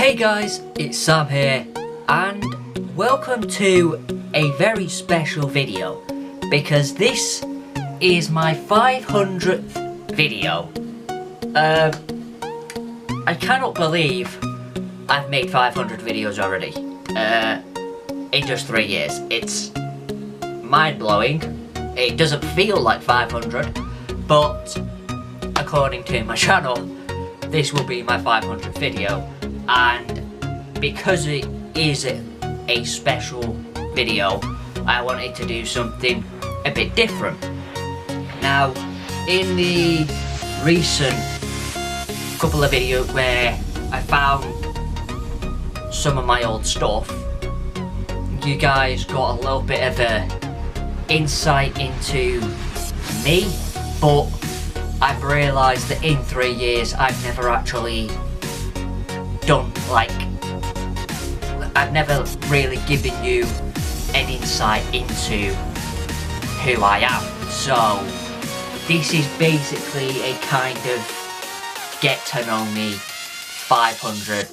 Hey guys, it's Sam here, and welcome to a very special video, because this is my 500th video. I cannot believe I've made 500 videos already, in just 3 years. It's mind-blowing. It doesn't feel like 500, but according to my channel, this will be my 500th video. And because it is a special video, I wanted to do something a bit different. Now, in the recent couple of videos where I found some of my old stuff, you guys got a little bit of a insight into me, but I've realised that in 3 years I've never actually I've never really given you an insight into who I am. So this is basically a kind of get to know me 500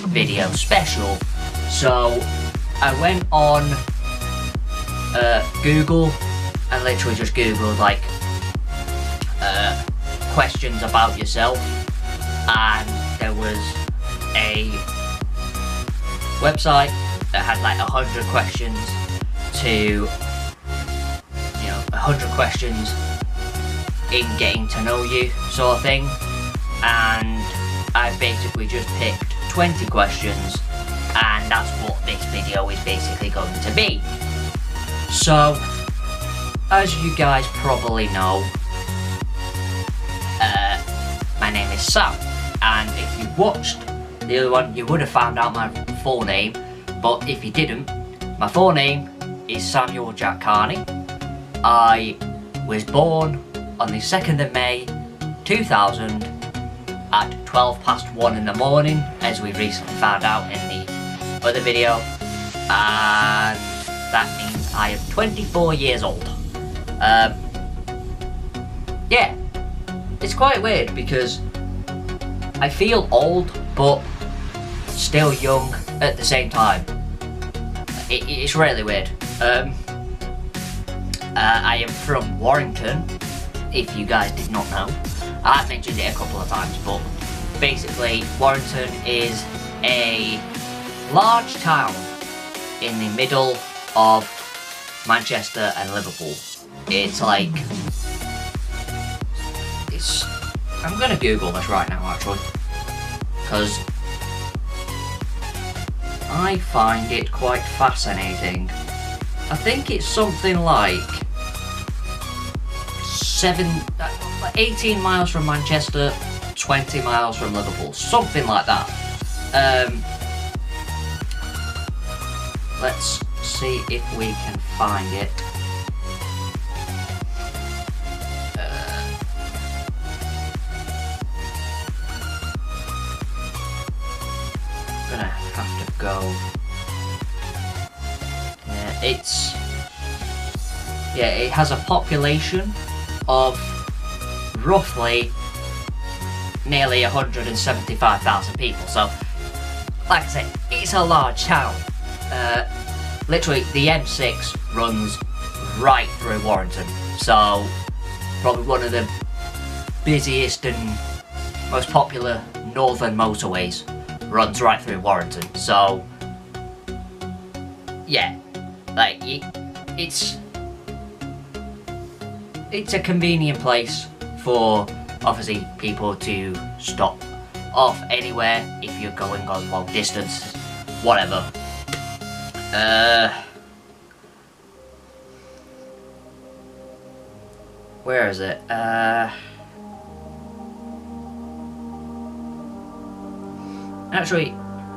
video special. So I went on Google and literally just Googled like questions about yourself, and there was a website that had like 100 questions to, 100 questions in getting to know you sort of thing, and I basically just picked 20 questions, and that's what this video is basically going to be. So, as you guys probably know, my name is Sam, and if you watched the other one, you would have found out my full name, but if you didn't, my full name is Samuel Jack Carney. I was born on the 2nd of May 2000 at 1:12 in the morning, as we recently found out in the other video, and that means I am 24 years old. Yeah, it's quite weird because I feel old but still young at the same time. It's really weird. I am from Warrington, if you guys did not know. I've mentioned it a couple of times, but basically Warrington is a large town in the middle of Manchester and Liverpool. It's like, I'm gonna Google this right now actually, because I find it quite fascinating. I think it's something like 18 miles from Manchester, 20 miles from Liverpool, something like that. Let's see if we can find it. Gonna have to go. It has a population of roughly nearly 175,000 people. So, like I said, it's a large town. Literally, the M6 runs right through Warrington. So, probably one of the busiest and most popular northern motorways runs right through Warrington. So yeah, like it's a convenient place for obviously people to stop off anywhere if you're going on long distance, whatever. Where is it? Actually,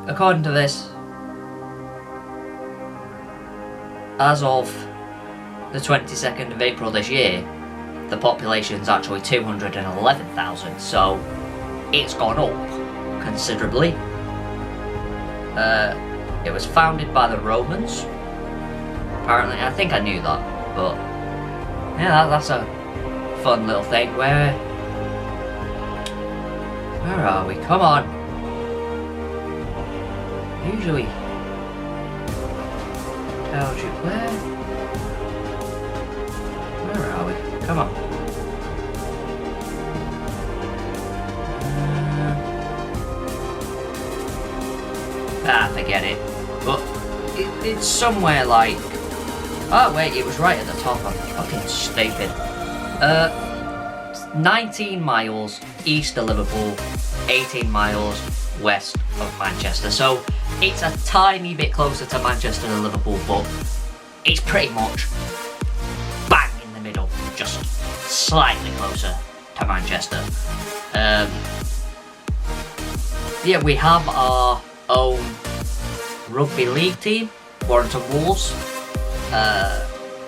according to this, as of the 22nd of April this year, the population is actually 211,000, so it's gone up considerably. It was founded by the Romans, apparently. I think I knew that, but yeah, that's a fun little thing. Where are we? Come on. usually tells you where. Where are we? Come on. Forget it. But it's somewhere like. Oh wait, it was right at the top. I'm fucking stupid. 19 miles east of Liverpool, 18 miles west of Manchester. So it's a tiny bit closer to Manchester than Liverpool, but it's pretty much bang in the middle, just slightly closer to Manchester. Yeah, we have our own rugby league team, Warrington Wolves.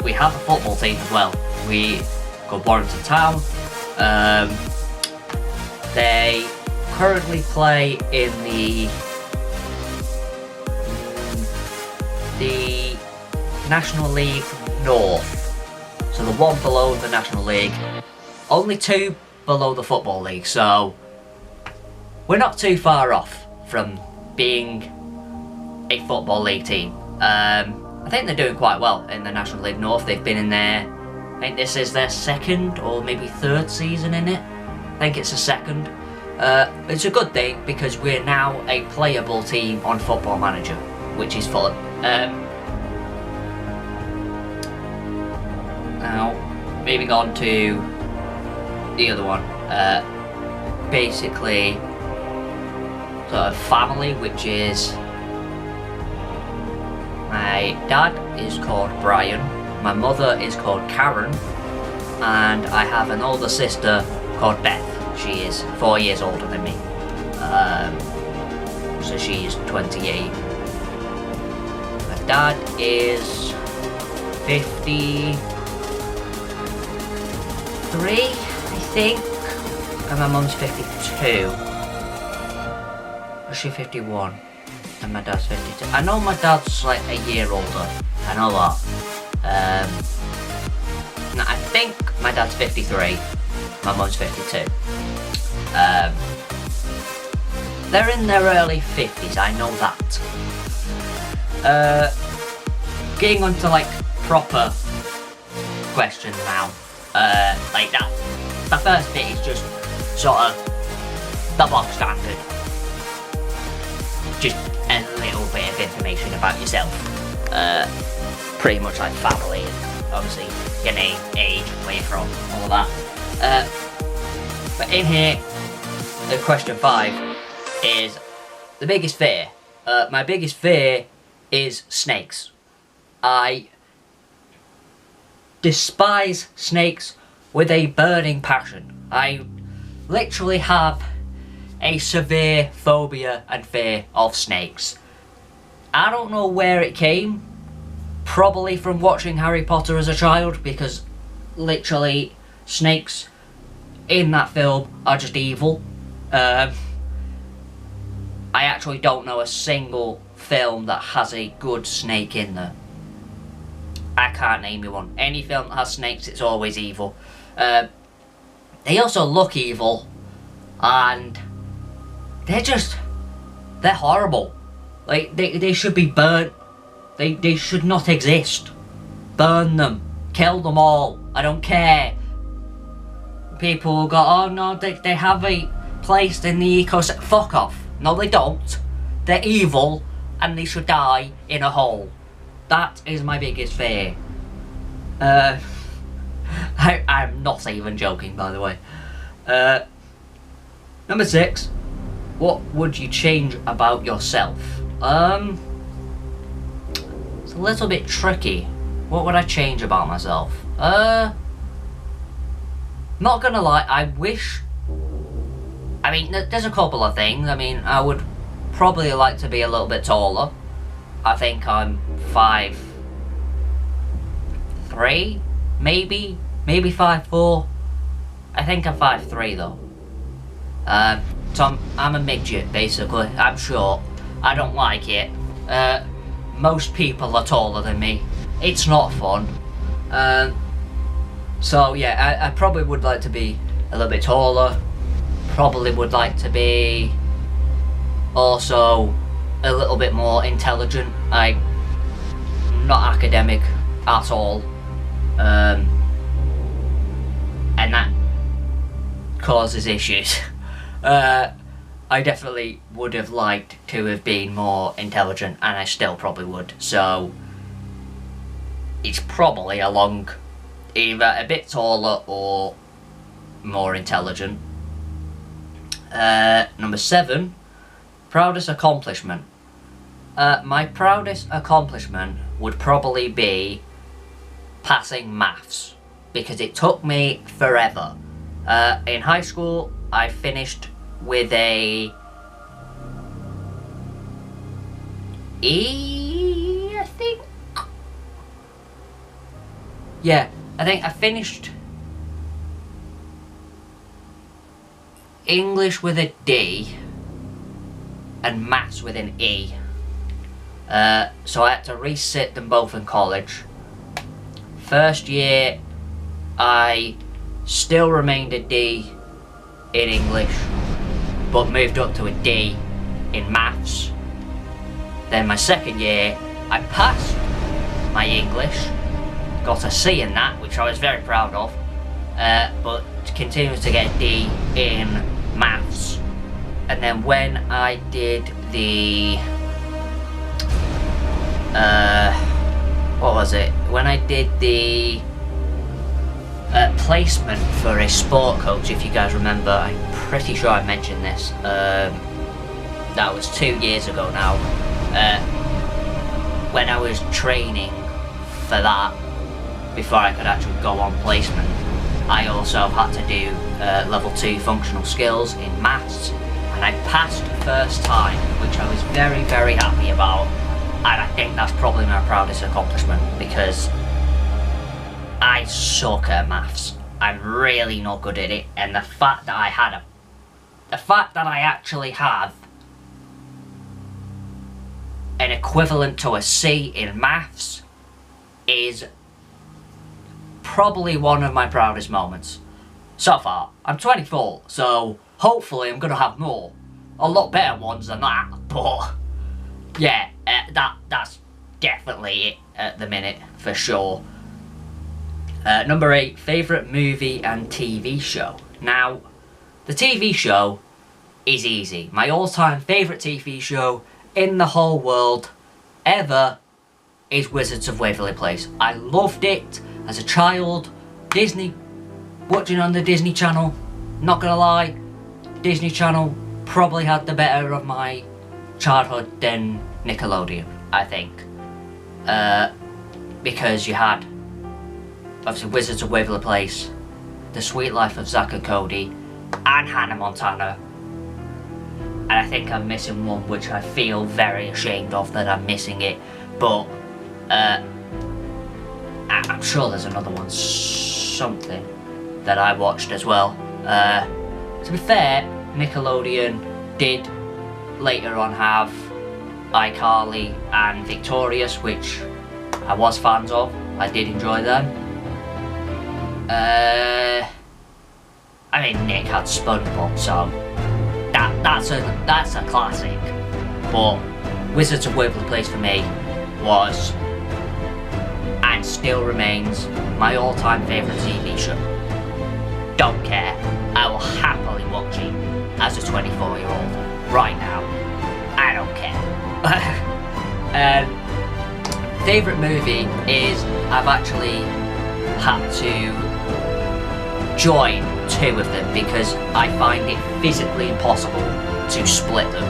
We have a football team as well. We called Warrington Town. They currently play in the National League North, so the one below the National League, only two below the Football League, so we're not too far off from being a Football League team. I think they're doing quite well in the National League North. They've been in there, I think this is their second or maybe third season in it. I think it's a second. It's a good thing because we're now a playable team on Football Manager, which is fun. Now, moving on to the other one. Basically, sort of family, which is my dad is called Brian, my mother is called Karen, and I have an older sister called Beth. She is 4 years older than me, so she is 28. My dad is 53, I think, and my mum's 52. Or is she 51? And my dad's 52. I know my dad's like a year older. I know that. No, I think my dad's 53. My mum's 52. They're in their early 50s. I know that. Getting on to like proper questions now. Like that. The first bit is just sort of the bog standard. Just a little bit of information about yourself. Pretty much like family and obviously your name, age, where you're from, all of that. But in here, question 5 is the biggest fear. My biggest fear is snakes. I despise snakes with a burning passion. I literally have a severe phobia and fear of snakes. I don't know where it came. Probably from watching Harry Potter as a child, because literally snakes in that film are just evil. I actually don't know a single film that has a good snake in there. I can't name you one. Any film that has snakes, it's always evil. They also look evil, and they're horrible. Like, they should be burnt. They should not exist. Burn them. Kill them all. I don't care. People go, oh no, they have a place in the ecosystem. Fuck off. No, they don't. They're evil, and they should die in a hole. That is my biggest fear. I'm not even joking, by the way. Number 6. What would you change about yourself? It's a little bit tricky. What would I change about myself? Not gonna lie, I wish... I mean, there's a couple of things. I mean, I would probably like to be a little bit taller. I think I'm 5'3", maybe 5'4". I think I'm 5'3" though. So I'm a midget, basically. I'm short. I don't like it. Most people are taller than me. It's not fun. So yeah, I probably would like to be a little bit taller. Probably would like to be also a little bit more intelligent. I'm not academic at all, and that causes issues. I definitely would have liked to have been more intelligent, and I still probably would. So it's probably along either a bit taller or more intelligent. Number 7, proudest accomplishment. My proudest accomplishment would probably be passing maths, because it took me forever. In high school, I finished with a E, I think. Yeah, I think I finished English with a D and maths with an E. So I had to resit them both in college. First year, I still remained a D in English, but moved up to a D in maths. Then my second year, I passed my English, got a C in that, which I was very proud of, but continued to get a D in maths. And then when I did the what was it? When I did the placement for a sport coach, if you guys remember, I'm pretty sure I mentioned this. That was 2 years ago now. When I was training for that, before I could actually go on placement, I also had to do level 2 functional skills in maths, and I passed first time, which I was very, very happy about. And I think that's probably my proudest accomplishment, because I suck at maths. I'm really not good at it, and the fact that I actually have an equivalent to a C in maths is probably one of my proudest moments so far. I'm 24, so hopefully I'm gonna have more, a lot better ones than that. But yeah, that's definitely it at the minute, for sure. Number 8, favourite movie and TV show. Now, the TV show is easy. My all-time favourite TV show in the whole world ever is Wizards of Waverly Place. I loved it as a child. Disney, watching on the Disney Channel, not gonna lie, Disney Channel probably had the better of my childhood than Nickelodeon, I think. Because you had obviously Wizards of Waverly Place, The Sweet Life of Zack and Cody, and Hannah Montana. And I think I'm missing one, which I feel very ashamed of that I'm missing it. But I'm sure there's another one, something that I watched as well. To be fair, Nickelodeon did later on have iCarly and Victorious, which I was fans of. I did enjoy them. I mean, Nick had SpongeBob, so that's a classic. But Wizards of Waverly Place for me was, and still remains, my all-time favourite TV show. Don't care. I will happily watch it as a 24-year-old right now. I don't care. Favourite movie is, I've actually had to join 2 of them because I find it physically impossible to split them.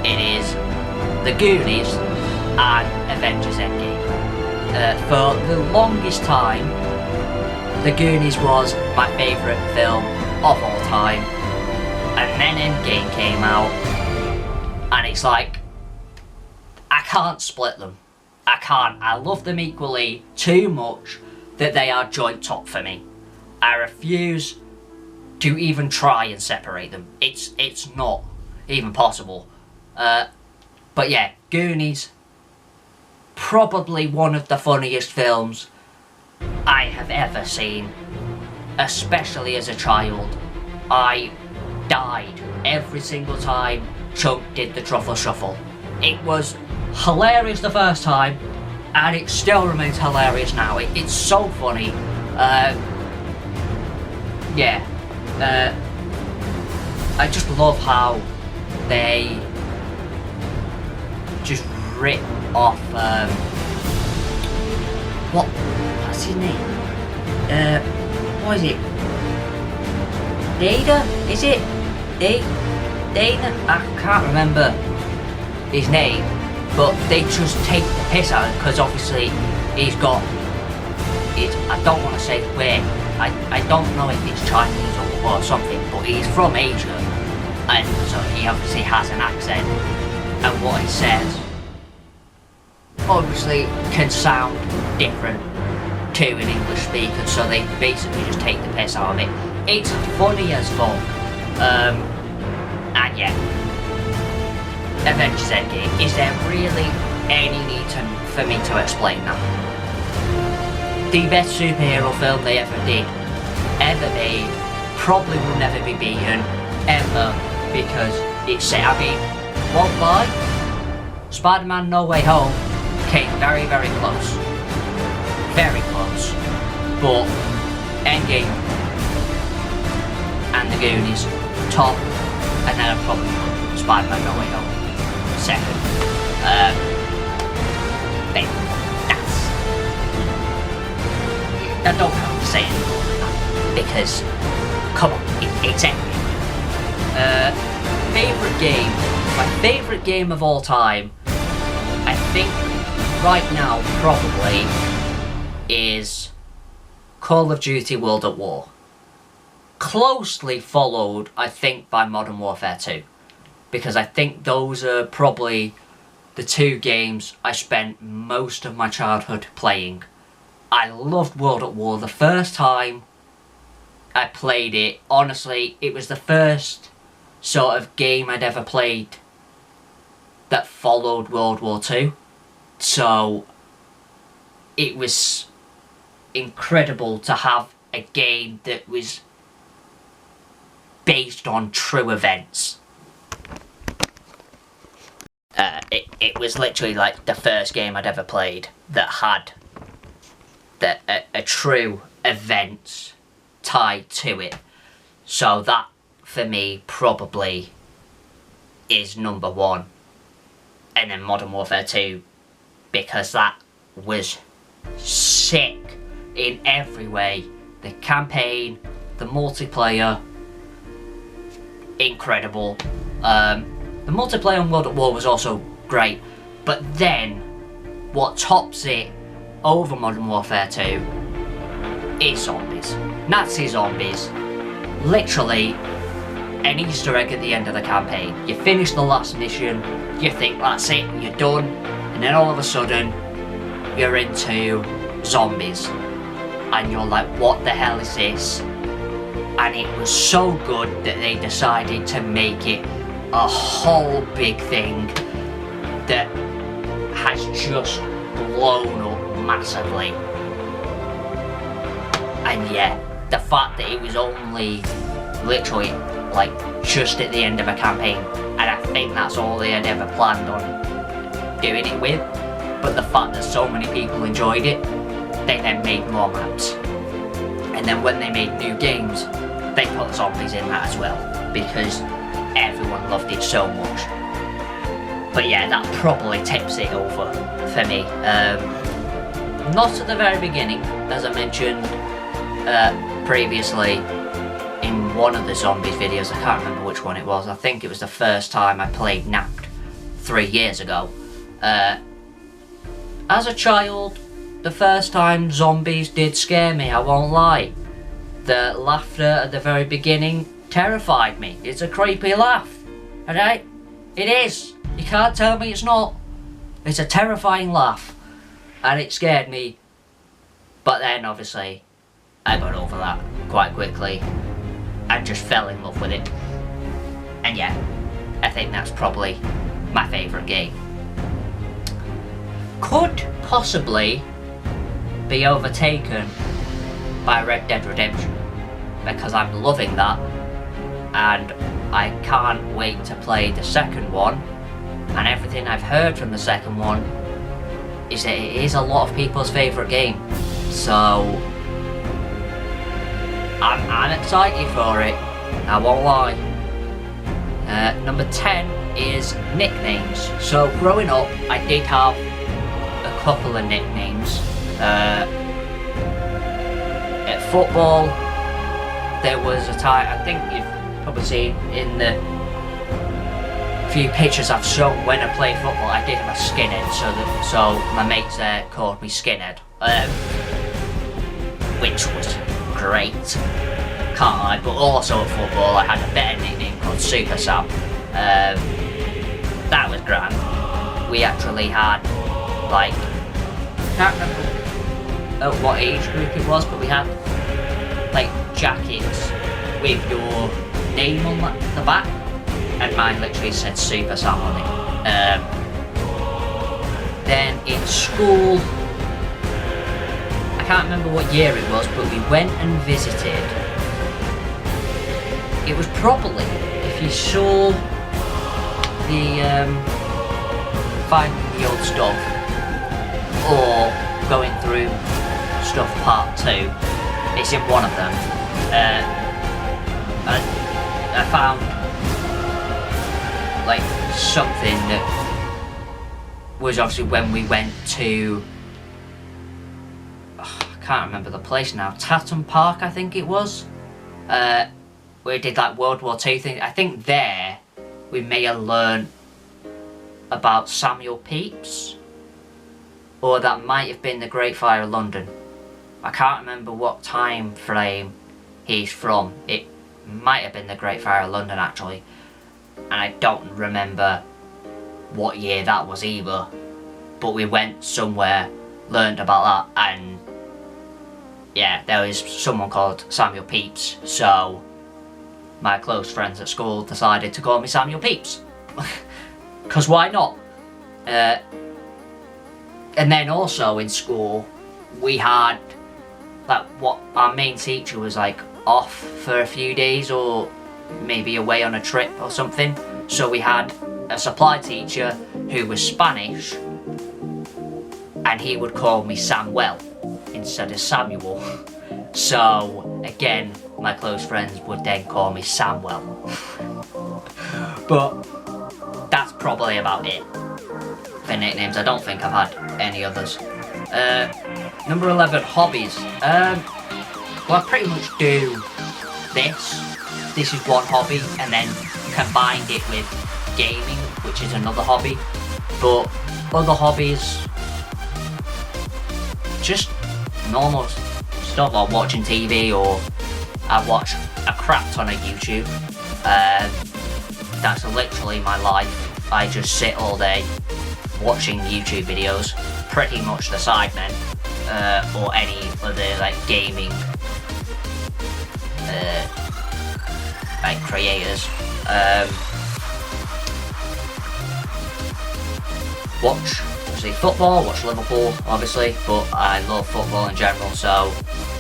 It is The Goonies and Avengers Endgame. For the longest time, The Goonies was my favourite film of all time, and then Endgame came out, and it's like, I can't split them. I can't. I love them equally too much that they are joint top for me. I refuse to even try and separate them. It's not even possible. But yeah, Goonies, probably one of the funniest films I have ever seen, especially as a child. I died every single time Chunk did the truffle shuffle. It was hilarious the first time, and it still remains hilarious now. It's so funny. Yeah. I just love how they just rip off, what's his name? What is it? Dana? Is it? Dana? I can't remember his name, but they just take the piss out of him, because obviously he's got, I don't want to say where, I don't know if it's Chinese or something, but he's from Asia, and so he obviously has an accent, and what he says obviously can sound different to an English speaker, so they basically just take the piss out of it. It's funny as fuck, and yeah, Avengers Endgame. Is there really any need for me to explain that? The best superhero film they ever made, probably will never be beaten, ever, because it's set. I mean, won't lie, Spider-Man No Way Home came very, very close. Very close. But Endgame and The Goonies, top, and then I'd probably put Spider-Man No Way Home second. I don't have to say anything more than that, because, come on, it's Endgame. Favourite game? My favourite game of all time, I think, right now, probably, is Call of Duty World at War. Closely followed, I think, by Modern Warfare 2. Because I think those are probably the two games I spent most of my childhood playing. I loved World at War. The first time I played it, honestly, it was the first sort of game I'd ever played that followed World War II. So it was incredible to have a game that was based on true events. It was literally like the first game I'd ever played that had a true event tied to it. So that, for me, probably is number one. And then Modern Warfare 2, because that was sick in every way. The campaign, the multiplayer, incredible. The multiplayer on World at War was also great, but then what tops it over Modern Warfare 2 is zombies. Nazi zombies. Literally an Easter egg at the end of the campaign. You finish the last mission, you think that's it, you're done, and then all of a sudden you're into zombies and you're like, what the hell is this? And it was so good that they decided to make it a whole big thing that has just blown up massively. And yeah, the fact that it was only literally like just at the end of a campaign, and I think that's all they had ever planned on doing it with, but the fact that so many people enjoyed it, they then made more maps. And then when they made new games, they put zombies in that as well, because everyone loved it so much. But yeah, that probably tips it over for me. Not at the very beginning, as I mentioned previously in one of the zombies videos. I can't remember which one it was. I think it was the first time I played Napped 3 years ago. As a child, the first time zombies did scare me, I won't lie. The laughter at the very beginning terrified me. It's a creepy laugh, alright? It is. You can't tell me it's not. It's a terrifying laugh, and it scared me. But then, obviously, I got over that quite quickly and just fell in love with it. And yeah, I think that's probably my favourite game. Could possibly be overtaken by Red Dead Redemption, because I'm loving that and I can't wait to play the second one. and everything I've heard from the second one is that it is a lot of people's favourite game. So I'm excited for it, I won't lie. Number 10 is nicknames. So growing up, I did have a couple of nicknames. At football, there was a time, I think you've probably seen in the few pictures I've shown when I played football, I did have a skinhead, so my mates there called me Skinhead, which was great, can't lie. But also at football I had a better nickname called Super Sam. That was grand. We actually had, like, I can't remember at what age group it was, but we had like jackets with your name on the back, and mine literally said Super Sam on it. Then in school, I can't remember what year it was, but we went and visited. It was probably, if you saw the Finding the Old Stuff or Going Through Stuff Part 2, it's in one of them. I found like something that was obviously when we went to, I can't remember the place now, Tatton Park I think it was, where we did like World War II thing. I think there we may have learned about Samuel Pepys, or that might have been the Great Fire of London. I can't remember what time frame he's from. It might have been the Great Fire of London actually, and I don't remember what year that was either. But we went somewhere, learned about that, and yeah, there was someone called Samuel Pepys, so my close friends at school decided to call me Samuel Pepys. Because why not? And then also in school, we had like what our main teacher was like off for a few days or maybe away on a trip or something. So we had a supply teacher who was Spanish, and he would call me Samuel instead of Samuel. So again, my close friends would then call me Samuel. But that's probably about it for nicknames. I don't think I've had any others. Number 11, hobbies. Well, I pretty much do this. This is one hobby, and then combined it with gaming, which is another hobby. But other hobbies, just normal stuff like watching TV, or I watch a crap ton of YouTube. That's literally my life. I just sit all day watching YouTube videos, pretty much the Sidemen, or any other like gaming like creators. Watch obviously football, watch Liverpool obviously, but I love football in general, so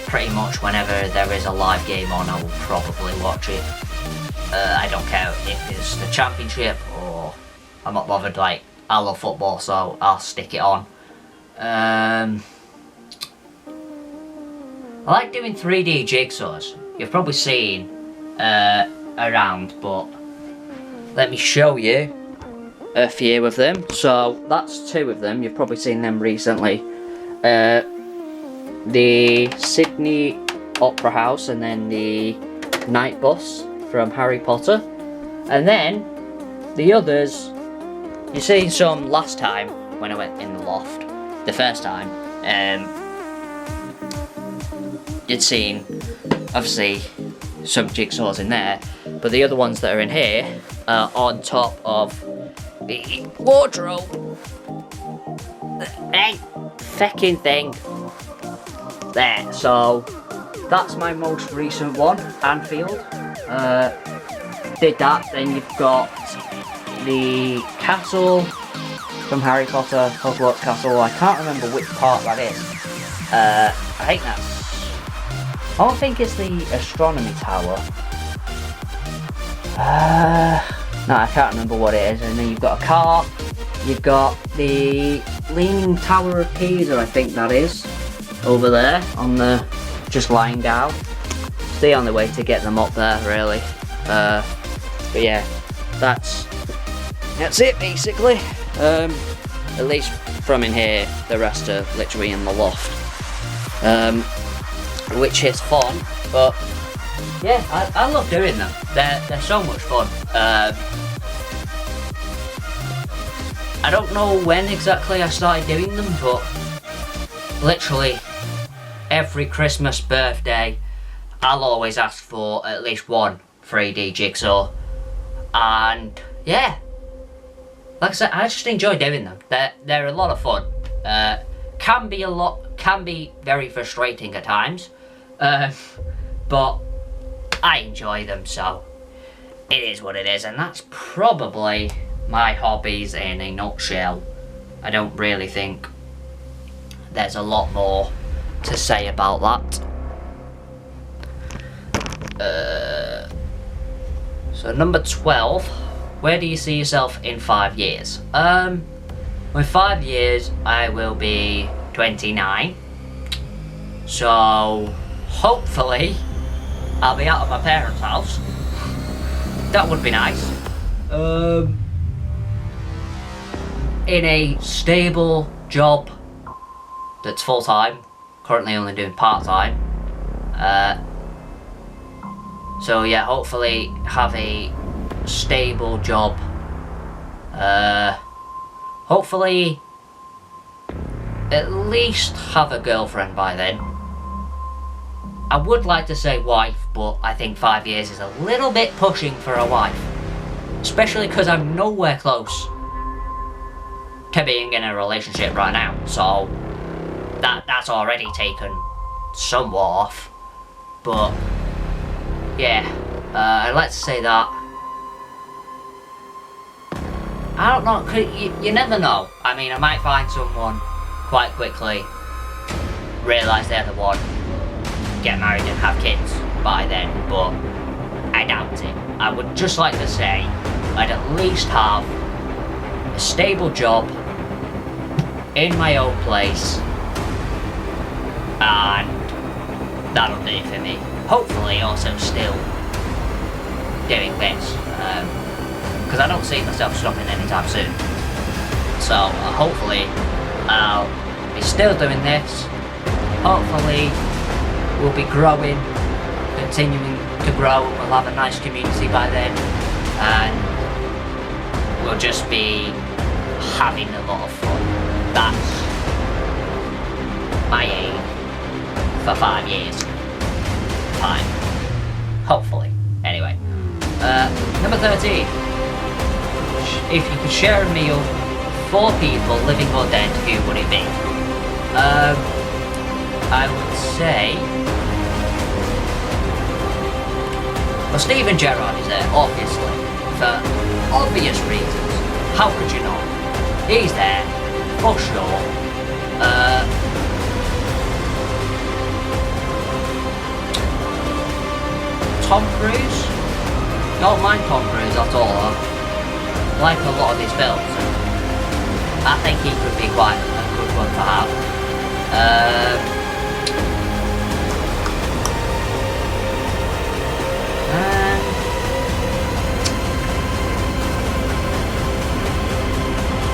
pretty much whenever there is a live game on, I will probably watch it. I don't care if it's the Championship or I'm not bothered, like I love football, so I'll stick it on. I like doing 3D jigsaws. You've probably seen around, but let me show you a few of them. So that's two of them. You've probably seen them recently. The Sydney Opera House, and then the Night Bus from Harry Potter, and then the others. You seen some last time when I went in the loft, the first time. You'd seen obviously some jigsaws in there, but the other ones that are in here are on top of the wardrobe. Hey, fecking thing. There, so that's my most recent one, Anfield. Did that, then you've got the castle from Harry Potter, Hogwarts Castle. I can't remember which part that is. I think that's, I don't think it's the astronomy tower. No, I can't remember what it is. And then you've got a car, You've got the Leaning Tower of Pisa, I think that is, over there on the, just lying down. It's the only way to get them up there, really. But yeah, that's it basically. At least from in here, the rest are literally in the loft, which is fun. But yeah, I love doing them. They're so much fun. I don't know when exactly I started doing them, but literally every Christmas, birthday, I'll always ask for at least one 3D jigsaw. And yeah, like I said, I just enjoy doing them. They're a lot of fun. Can be very frustrating at times, but I enjoy them, so it is what it is. And that's probably my hobbies in a nutshell. I don't really think there's a lot more to say about that. So number 12, where do you see yourself in 5 years? In 5 years I will be 29, so hopefully I'll be out of my parents' house. That would be nice. In a stable job that's full-time, currently only doing part-time. So yeah, hopefully have a stable job. Hopefully at least have a girlfriend by then. I would like to say wife, but I think 5 years is a little bit pushing for a wife. Especially because I'm nowhere close to being in a relationship right now, so that's already taken somewhat off. But yeah, I'd like to say that. I don't know, you never know. I mean, I might find someone quite quickly, realise they're the one, get married and have kids by then, but I doubt it. I would just like to say I'd at least have a stable job in my own place, and that'll do it for me. Hopefully also still doing this, because I don't see myself stopping anytime soon. So hopefully I'll be still doing this. Hopefully we'll be growing, continuing to grow, and we'll have a nice community by then, and we'll just be having a lot of fun. That's my aim for 5 years time, hopefully. Anyway, number 13, if you could share a meal with 4 people, living or dead, who would it be? I would say, well, Steven Gerrard is there, obviously, for obvious reasons. How could you not? He's there, for sure. Tom Cruise? Don't mind Tom Cruise at all. I like a lot of his films. I think he could be quite a good one to have.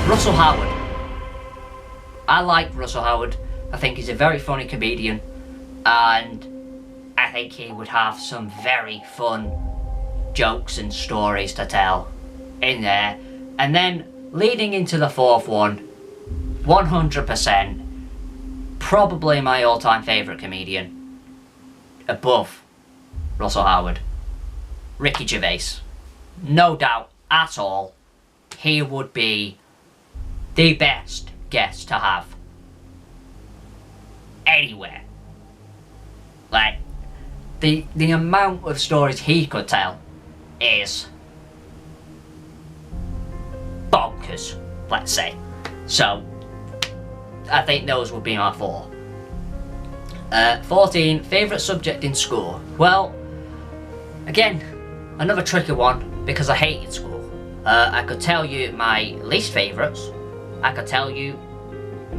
Russell Howard. I like Russell Howard. I think he's a very funny comedian, and I think he would have some very fun jokes and stories to tell in there. And then leading into the 4th one, 100%, probably my all-time favourite comedian, above Russell Howard, Ricky Gervais. No doubt at all, he would be the best guest to have anywhere. Like, the amount of stories he could tell is bonkers, let's say. So I think those would be my 4. 14, favourite subject in school. Well, again, another tricky one, because I hated school. I could tell you my least favourites, I could tell you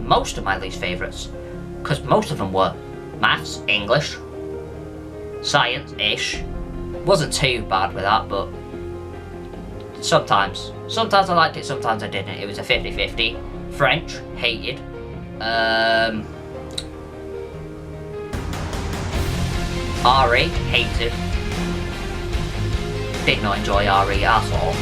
most of my least favourites, because most of them were maths, English, science-ish. Wasn't too bad with that, but sometimes I liked it, sometimes I didn't. It was a 50-50. French, hated. RE, hated. Did not enjoy RE at all.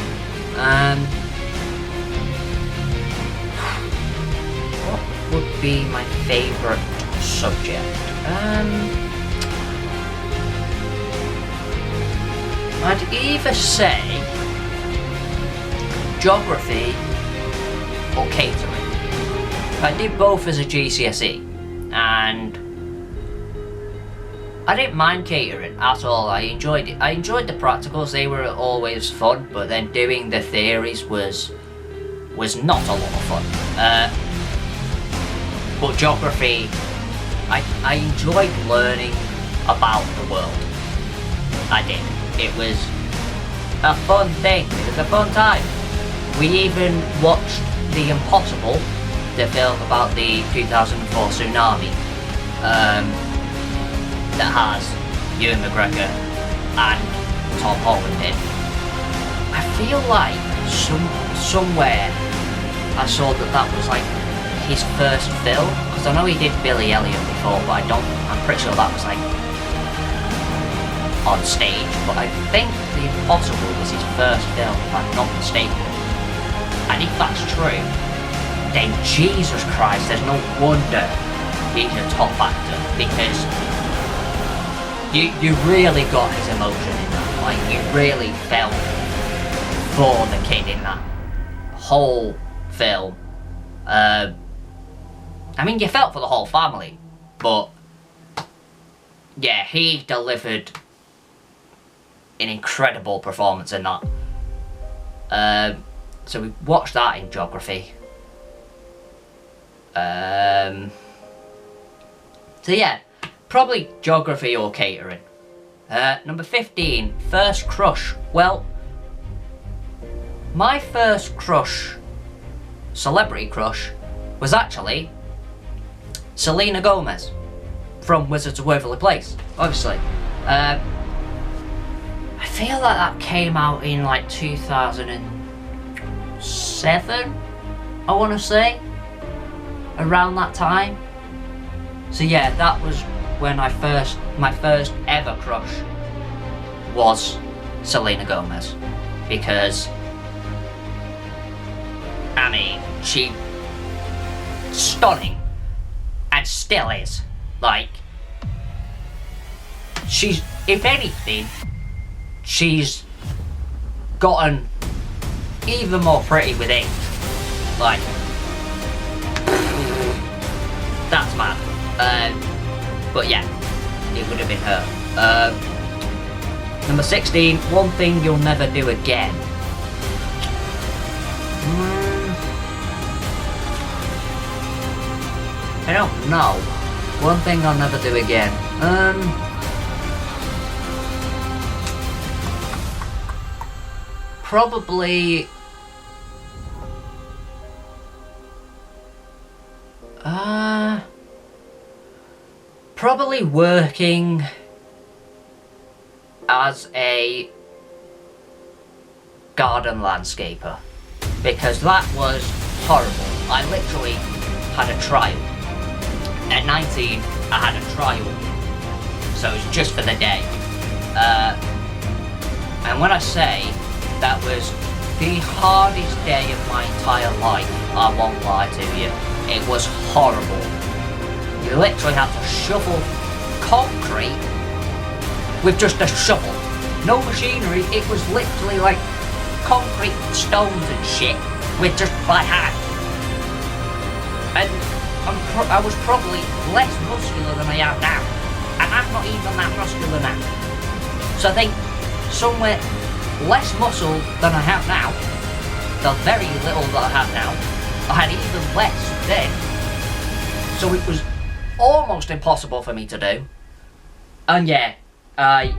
What would be my favourite subject? I'd either say geography or catering. I did both as a GCSE, and I didn't mind catering at all. I enjoyed it. I enjoyed the practicals, they were always fun, but then doing the theories was not a lot of fun. But geography, I enjoyed learning about the world. I did. It was a fun thing. It was a fun time. We even watched The Impossible, the film about the 2004 tsunami, that has Ewan McGregor and Tom Holland in. I feel like somewhere I saw that was like his first film, because I know he did Billy Elliot before, but I'm pretty sure that was like on stage, but I think The Impossible was his first film, if I'm not mistaken. And if that's true, then Jesus Christ, there's no wonder he's a top actor, because you really got his emotion in that. Like, you really felt for the kid in that whole film. I mean, you felt for the whole family, but yeah, he delivered an incredible performance in that. So we watched that in geography. So yeah, probably geography or catering. Number 15, first crush. Well, my first crush, celebrity crush, was actually Selena Gomez from Wizards of Waverly Place, obviously. I feel like that came out in like 2007, I want to say, around that time. So yeah, that was when my first ever crush was Selena Gomez, because I mean, she stunning and still is. Like, she's, if anything, she's gotten even more pretty with age. Like, that's mad. But yeah, it would have been her. Number 16, one thing you'll never do again. I don't know. One thing I'll never do again. Probably probably working as a garden landscaper, because that was horrible. I literally had a trial. At 19, I had a trial, so it was just for the day. And when I say that was the hardest day of my entire life, I won't lie to you, it was horrible. You literally had to shovel concrete with just a shovel. No machinery, it was literally like concrete stones and shit with just by hand. And I was probably less muscular than I am now, and I'm not even that muscular now. So I think somewhere less muscle than I have now, the very little that I have now, I had even less then. So it was almost impossible for me to do. And yeah, I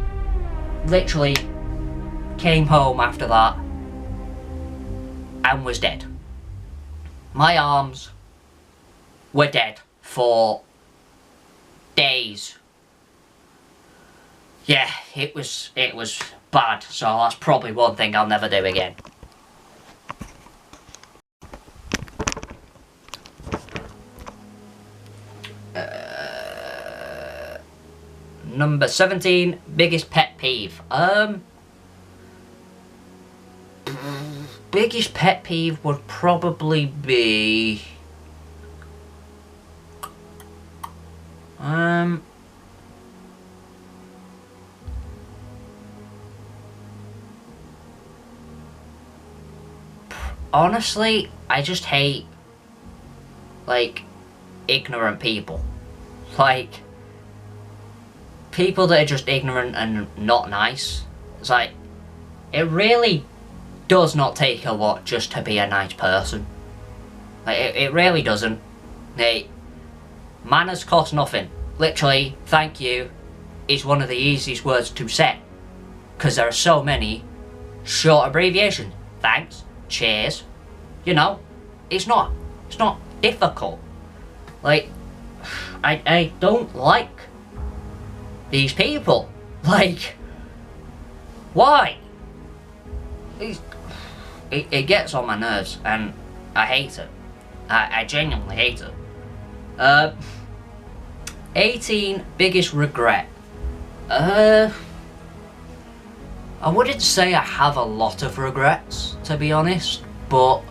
literally came home after that and was dead. my arms were dead for days. Yeah, it was bad, so that's probably one thing I'll never do again. Number 17, biggest pet peeve. Biggest pet peeve would probably be... honestly, I just hate, like, ignorant people. Like, people that are just ignorant and not nice. It's like, it really does not take a lot just to be a nice person. Like, it really doesn't. Hey, manners cost nothing. Literally, thank you is one of the easiest words to say. Because there are so many short abbreviations. Thanks, cheers. You know, it's not difficult. Like, I don't like these people. Like, why? It gets on my nerves, and I hate it. I genuinely hate it. 18, biggest regret. I wouldn't say I have a lot of regrets, to be honest, but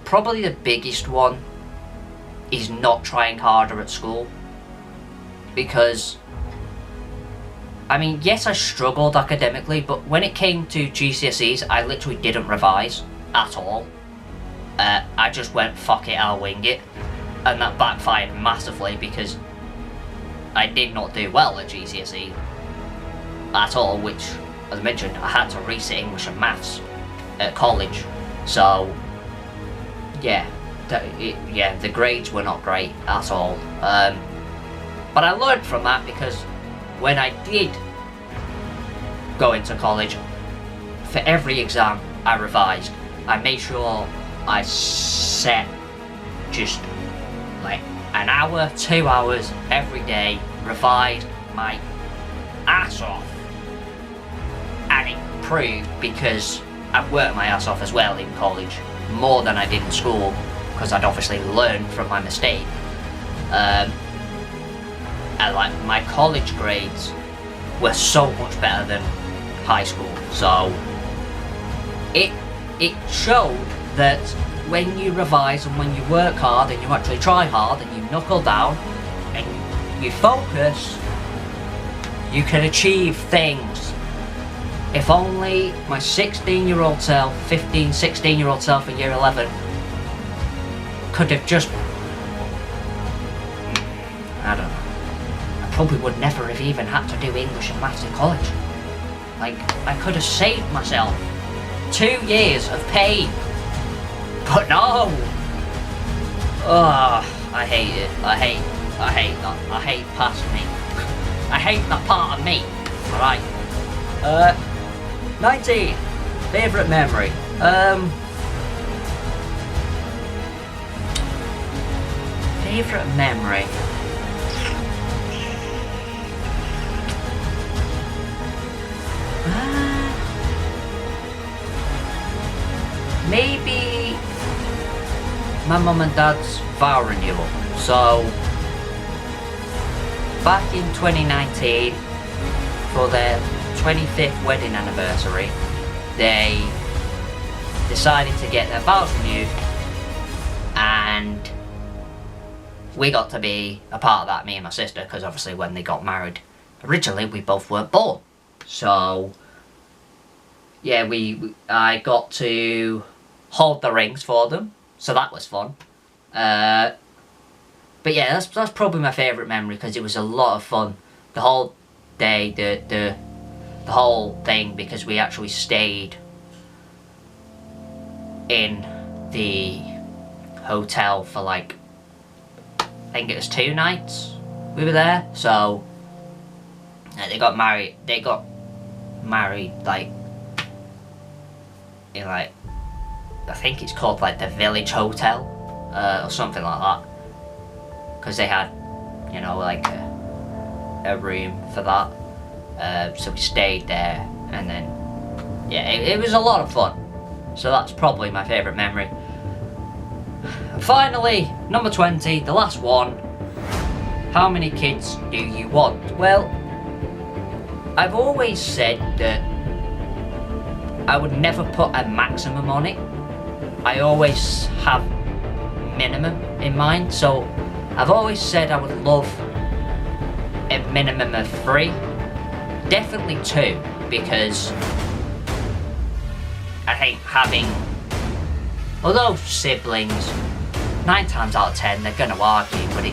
probably the biggest one is not trying harder at school. Because, I mean, yes, I struggled academically, but when it came to GCSEs, I literally didn't revise at all. I just went, fuck it, I'll wing it. And that backfired massively because I did not do well at GCSE at all, which, as I mentioned, I had to resit English and Maths at college. So, yeah, the grades were not great at all. But I learned from that because when I did go into college, for every exam I revised. I made sure I set just like an hour, 2 hours every day, revised my ass off. And it proved, because I worked my ass off as well in college, more than I did in school, because I'd obviously learned from my mistake. And like my college grades were so much better than high school, so it showed that when you revise and when you work hard and you actually try hard and you knuckle down and you focus, you can achieve things. If only my 16-year-old self, 15, 16-year-old self in year 11 could have just, I don't know, I probably would never have even had to do English and Maths in college. Like, I could have saved myself 2 years of pain. But no! Oh, I hate it. I hate that. I hate past me. I hate that part of me. Alright. 19. Favourite memory. Favourite memory. Maybe my mum and dad's vow renewal. So, back in 2019, for their 25th wedding anniversary, they decided to get their vows renewed, and we got to be a part of that, me and my sister, because obviously when they got married, originally we both weren't born. So, yeah, I got to hold the rings for them, so that was fun. But yeah, that's probably my favourite memory, because it was a lot of fun. The whole day, the whole thing, because we actually stayed in the hotel for like, I think it was 2 nights we were there. So they got married like in like I think it's called like the Village Hotel or something like that, because they had, you know, like a room for that. So we stayed there, and then yeah, it was a lot of fun. So that's probably my favourite memory. And finally, number 20, the last one. How many kids do you want? Well, I've always said that I would never put a maximum on it. I always have minimum in mind. So I've always said I would love a minimum of 3. Definitely 2, because I think having, although siblings, 9 times out of 10 they're gonna argue, but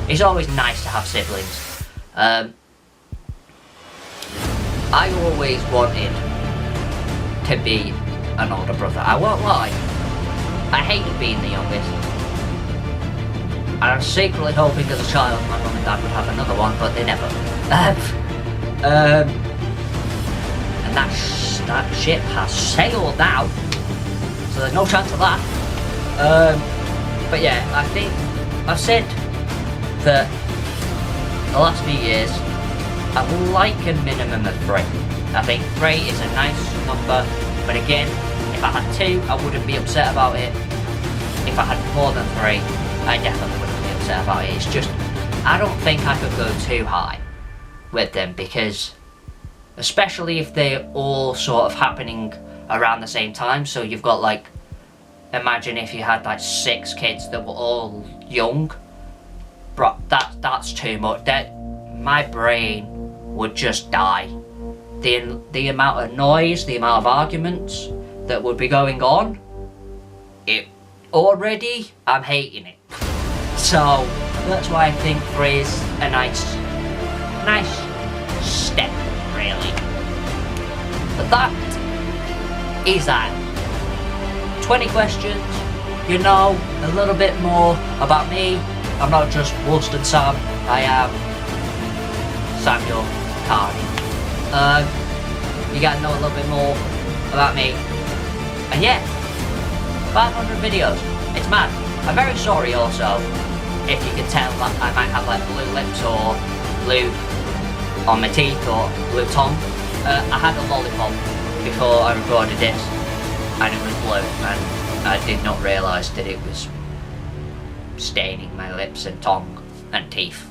it's always nice to have siblings. I always wanted to be an older brother. I won't lie, I hated being the youngest, and I was secretly hoping as a child my mum and dad would have another one, but they never. And that ship has sailed now, so there's no chance of that. But yeah, I think I've said that the last few years I would like a minimum of 3. I think 3 is a nice number, but again, if I had 2 I wouldn't be upset about it. If I had more than 3 I definitely wouldn't be upset about it. It's just, I don't think I could go too high with them, because especially if they're all sort of happening around the same time. So you've got like, imagine if you had like 6 kids that were all young. Bro, that's too much. That my brain would just die. The amount of noise, the amount of arguments that would be going on, it already, I'm hating it. So that's why I think 3 is a nice step, really. But that is that. 20 questions, you know a little bit more about me. I'm not just Woolston Sam, I am Samuel Carney. You gotta know a little bit more about me. And yeah, 500 videos, it's mad. I'm very sorry also if you can tell that I might have like blue lips or blue on my teeth or blue tongue. I had a lollipop before I recorded this, and it was blue, and I did not realise that it was staining my lips and tongue and teeth.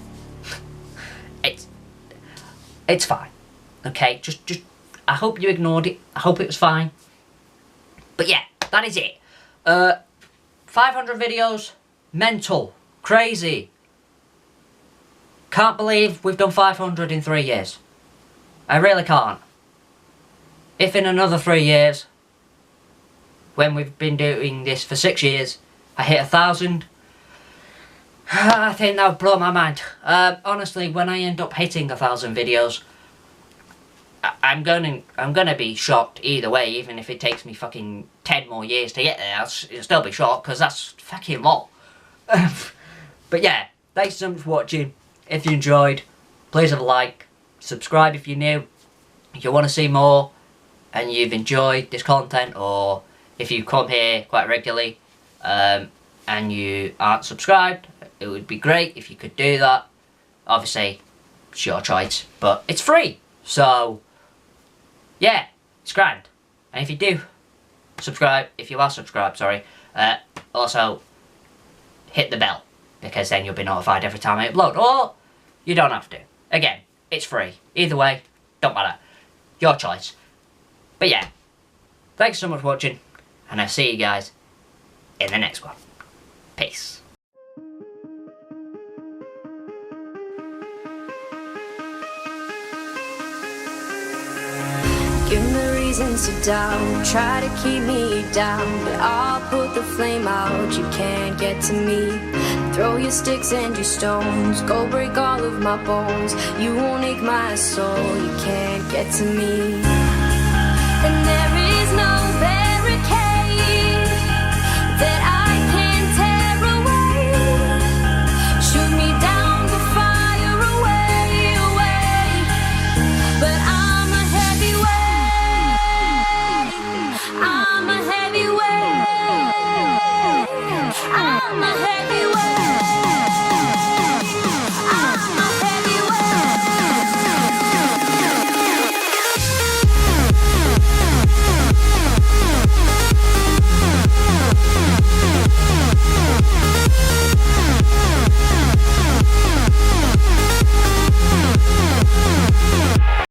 It's fine, okay? Just I hope you ignored it. I hope it was fine. But yeah, that is it. 500 videos, mental, crazy. Can't believe we've done 500 in 3 years. I really can't. If in another 3 years, when we've been doing this for 6 years, I hit 1,000, I think that would blow my mind. Honestly, when I end up hitting 1,000 videos, I'm gonna be shocked either way. Even if it takes me fucking 10 more years to get there, I'll still be shocked, because that's fucking lot. But yeah, thanks so much for watching. If you enjoyed, please have a like, subscribe if you're new. If you want to see more and you've enjoyed this content, or if you come here quite regularly and you aren't subscribed, it would be great if you could do that. Obviously, it's your choice, but it's free. So, yeah, it's grand. And if you do subscribe, if you are subscribed, sorry, also hit the bell, because then you'll be notified every time I upload. Or you don't have to. Again, it's free. Either way, don't matter. Your choice. But yeah, thanks so much for watching, and I'll see you guys in the next one. Peace. Give me reasons to doubt, try to keep me down, but I'll put the flame out, you can't get to me. Throw your sticks and your stones, go break all of my bones. You won't ache my soul, you can't get to me.